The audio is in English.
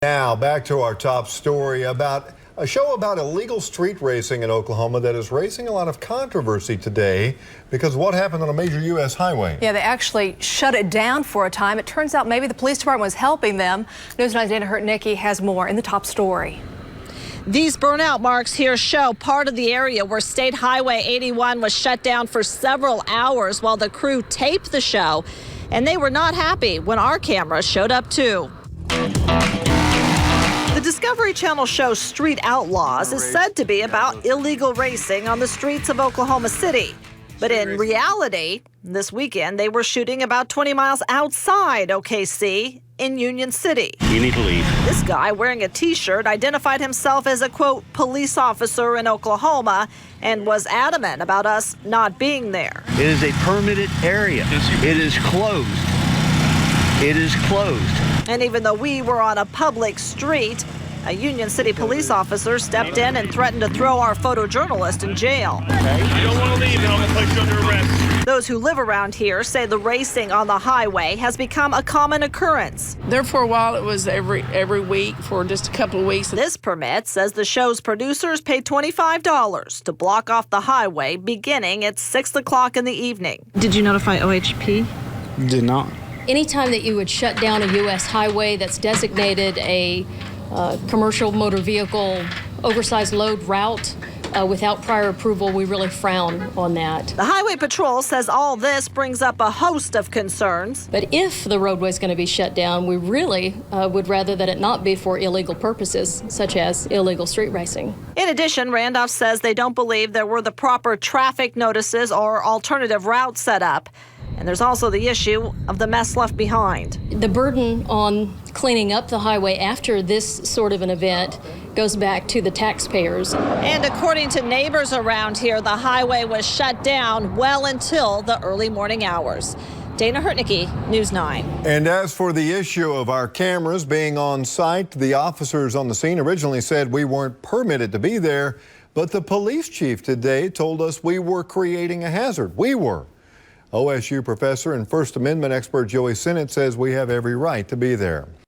Now, back to our top story about a show about illegal street racing in Oklahoma that is raising a lot of controversy today because of what happened on a major U.S. highway. Yeah, they actually shut it down for a time. It turns out maybe the police department was helping them. News 9's Dana Hurtnicki has more in the top story. These burnout marks here show part of the area where State Highway 81 was shut down for several hours while the crew taped the show. And they were not happy when our cameras showed up too. The Discovery Channel show Street Outlaws is said to be about illegal racing on the streets of Oklahoma City. But in reality, this weekend they were shooting about 20 miles outside OKC in Union City. You need to leave. This guy wearing a T-shirt identified himself as a, quote, police officer in Oklahoma and was adamant about us not being there. It is a permitted area. It is closed. It is closed. And even though we were on a public street, a Union City police officer stepped in and threatened to throw our photojournalist in jail. You don't want to leave, and I'm going to place you under arrest. Those who live around here say the racing on the highway has become a common occurrence. There for a while it was every week for just a couple of weeks. This permit says the show's producers paid $25 to block off the highway beginning at 6 o'clock in the evening. Did you notify OHP? Did not. Anytime that you would shut down a U.S. highway that's designated a commercial motor vehicle oversized load route without prior approval, we really frown on that. The Highway Patrol says all this brings up a host of concerns. But if the roadway is going to be shut down, we really would rather that it not be for illegal purposes, such as illegal street racing. In addition, Randolph says they don't believe there were the proper traffic notices or alternative routes set up. And there's also the issue of the mess left behind. The burden on cleaning up the highway after this sort of an event goes back to the taxpayers. And according to neighbors around here, the highway was shut down well until the early morning hours. Dana Hurtnicki, News 9. And as for the issue of our cameras being on site, the officers on the scene originally said we weren't permitted to be there, but the police chief today told us we were creating a hazard. We were. OSU professor and First Amendment expert Joey Sinnott says we have every right to be there.